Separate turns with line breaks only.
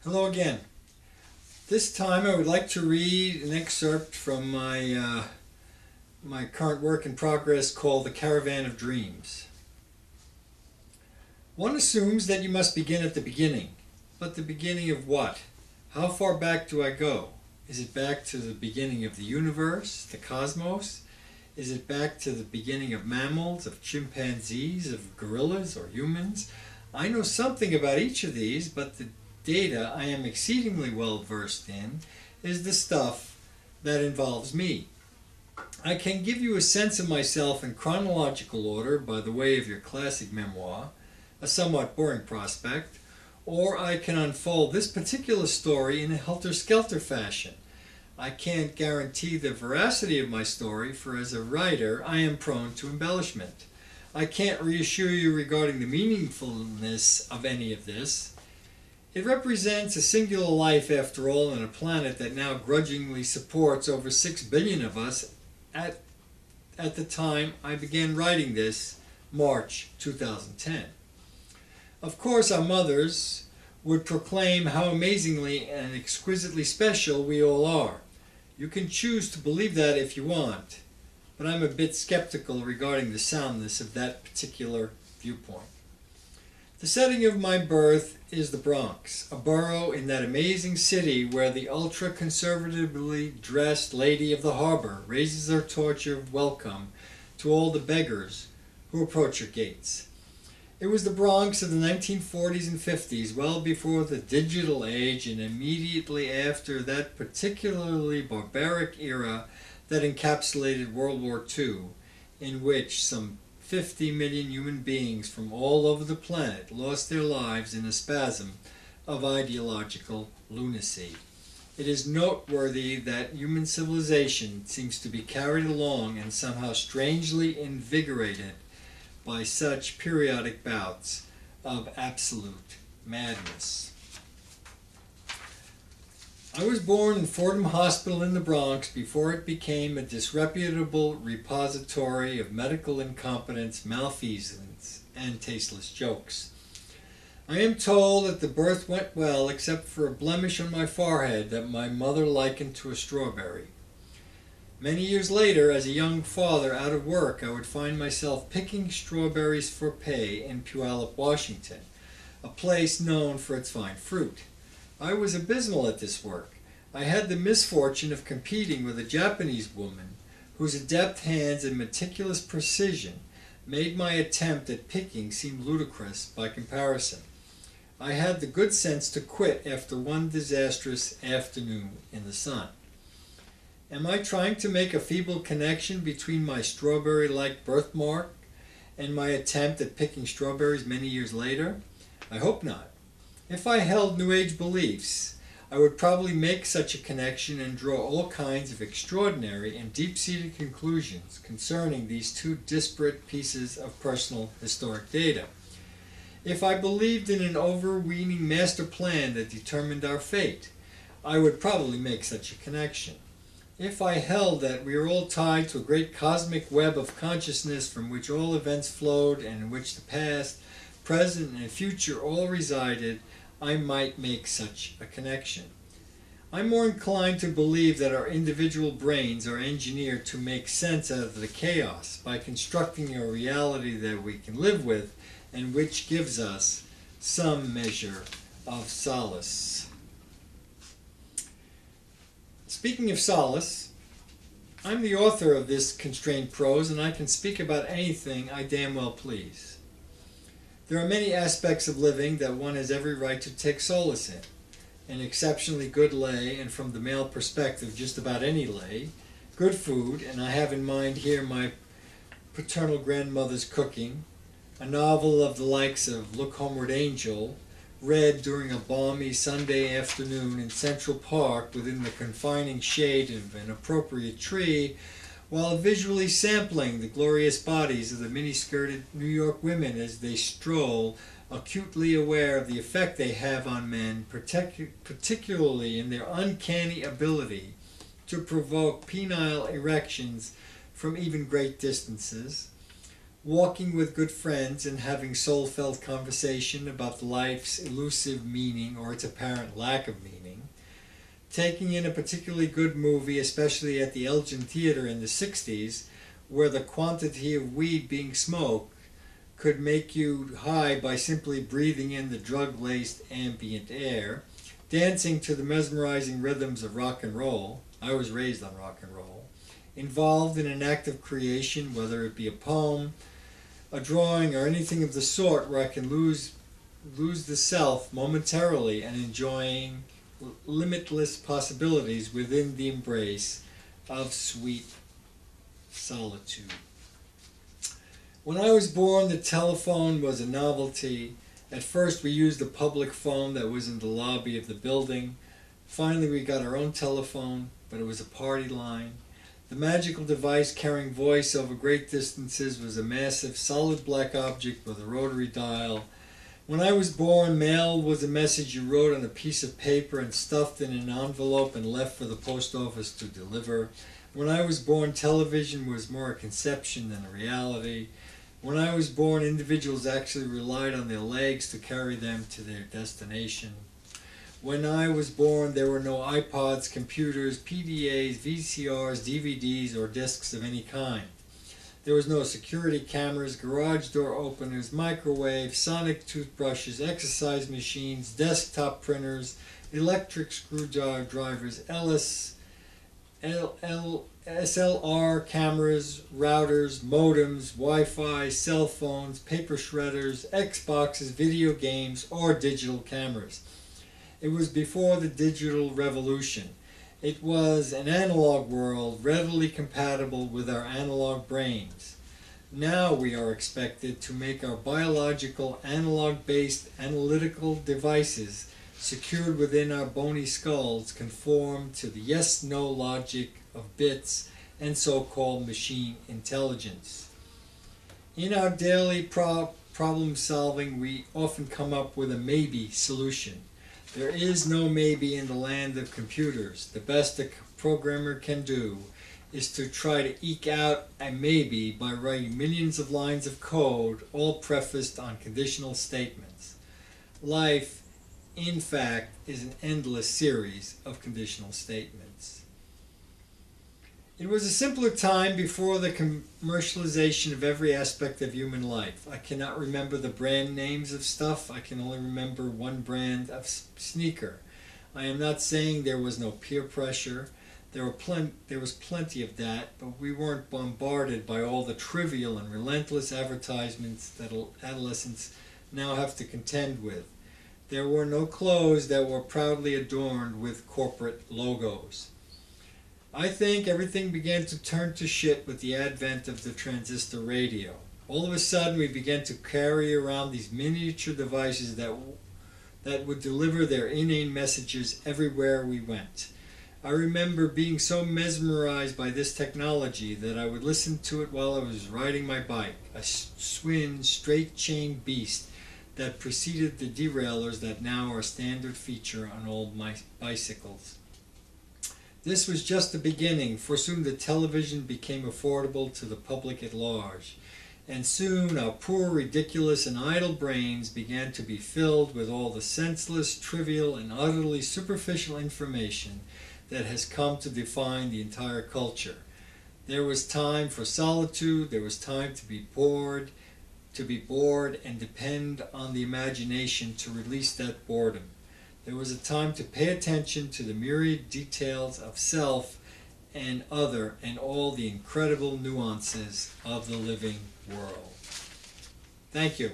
Hello again. This time I would like to read an excerpt from my current work in progress called The Caravan of Dreams. One assumes that you must begin at the beginning. But the beginning of what? How far back do I go? Is it back to the beginning of the universe, the cosmos? Is it back to the beginning of mammals, of chimpanzees, of gorillas, or humans? I know something about each of these, but the data I am exceedingly well versed in is the stuff that involves me. I can give you a sense of myself in chronological order by the way of your classic memoir, a somewhat boring prospect, or I can unfold this particular story in a helter-skelter fashion. I can't guarantee the veracity of my story, for as a writer I am prone to embellishment. I can't reassure you regarding the meaningfulness of any of this. It represents a singular life, after all, on a planet that now grudgingly supports over 6 billion of us at the time I began writing this, March 2010. Of course, our mothers would proclaim how amazingly and exquisitely special we all are. You can choose to believe that if you want, but I'm a bit skeptical regarding the soundness of that particular viewpoint. The setting of my birth is the Bronx, a borough in that amazing city where the ultra-conservatively dressed lady of the harbor raises her torch of welcome to all the beggars who approach her gates. It was the Bronx of the 1940s and 50s, well before the digital age and immediately after that particularly barbaric era that encapsulated World War II, in which some 50 million human beings from all over the planet lost their lives in a spasm of ideological lunacy. It is noteworthy that human civilization seems to be carried along and somehow strangely invigorated by such periodic bouts of absolute madness. I was born in Fordham Hospital in the Bronx before it became a disreputable repository of medical incompetence, malfeasance, and tasteless jokes. I am told that the birth went well except for a blemish on my forehead that my mother likened to a strawberry. Many years later, as a young father out of work, I would find myself picking strawberries for pay in Puyallup, Washington, a place known for its fine fruit. I was abysmal at this work. I had the misfortune of competing with a Japanese woman whose adept hands and meticulous precision made my attempt at picking seem ludicrous by comparison. I had the good sense to quit after one disastrous afternoon in the sun. Am I trying to make a feeble connection between my strawberry-like birthmark and my attempt at picking strawberries many years later? I hope not. If I held New Age beliefs, I would probably make such a connection and draw all kinds of extraordinary and deep-seated conclusions concerning these two disparate pieces of personal historic data. If I believed in an overweening master plan that determined our fate, I would probably make such a connection. If I held that we are all tied to a great cosmic web of consciousness from which all events flowed and in which the past, present, and future all resided, I might make such a connection. I'm more inclined to believe that our individual brains are engineered to make sense out of the chaos by constructing a reality that we can live with and which gives us some measure of solace. Speaking of solace, I'm the author of this constrained prose and I can speak about anything I damn well please. There are many aspects of living that one has every right to take solace in. An exceptionally good lay, and from the male perspective, just about any lay, good food, and I have in mind here my paternal grandmother's cooking, a novel of the likes of Look Homeward Angel, read during a balmy Sunday afternoon in Central Park within the confining shade of an appropriate tree, while visually sampling the glorious bodies of the mini-skirted New York women as they stroll, acutely aware of the effect they have on men, particularly in their uncanny ability to provoke penile erections from even great distances, walking with good friends and having soul-felt conversation about life's elusive meaning or its apparent lack of meaning, taking in a particularly good movie, especially at the Elgin Theater in the 60s, where the quantity of weed being smoked could make you high by simply breathing in the drug-laced ambient air, dancing to the mesmerizing rhythms of rock and roll. I was raised on rock and roll. Involved in an act of creation, whether it be a poem, a drawing, or anything of the sort, where I can lose the self momentarily and enjoying limitless possibilities within the embrace of sweet solitude. When I was born, the telephone was a novelty. At first, we used the public phone that was in the lobby of the building. Finally, we got our own telephone, but it was a party line. The magical device carrying voice over great distances was a massive, solid black object with a rotary dial. When I was born, mail was a message you wrote on a piece of paper and stuffed in an envelope and left for the post office to deliver. When I was born, television was more a conception than a reality. When I was born, individuals actually relied on their legs to carry them to their destination. When I was born, there were no iPods, computers, PDAs, VCRs, DVDs, or discs of any kind. There was no security cameras, garage door openers, microwaves, sonic toothbrushes, exercise machines, desktop printers, electric screwdrivers, SLR cameras, routers, modems, Wi-Fi, cell phones, paper shredders, Xboxes, video games, or digital cameras. It was before the digital revolution. It was an analog world readily compatible with our analog brains. Now we are expected to make our biological, analog-based analytical devices secured within our bony skulls conform to the yes-no logic of bits and so-called machine intelligence. In our daily problem solving, we often come up with a maybe solution. There is no maybe in the land of computers. The best a programmer can do is to try to eke out a maybe by writing millions of lines of code, all prefaced on conditional statements. Life, in fact, is an endless series of conditional statements. It was a simpler time before the commercialization of every aspect of human life. I cannot remember the brand names of stuff. I can only remember one brand of sneaker. I am not saying there was no peer pressure. There was plenty of that, but we weren't bombarded by all the trivial and relentless advertisements that adolescents now have to contend with. There were no clothes that were proudly adorned with corporate logos. I think everything began to turn to shit with the advent of the transistor radio. All of a sudden, we began to carry around these miniature devices that would deliver their inane messages everywhere we went. I remember being so mesmerized by this technology that I would listen to it while I was riding my bike, a twin straight-chain beast that preceded the derailleurs that now are a standard feature on all my bicycles. This was just the beginning, for soon the television became affordable to the public at large, and soon our poor, ridiculous, and idle brains began to be filled with all the senseless, trivial, and utterly superficial information that has come to define the entire culture. There was time for solitude, there was time to be bored, and depend on the imagination to release that boredom. There was a time to pay attention to the myriad details of self and other and all the incredible nuances of the living world. Thank you.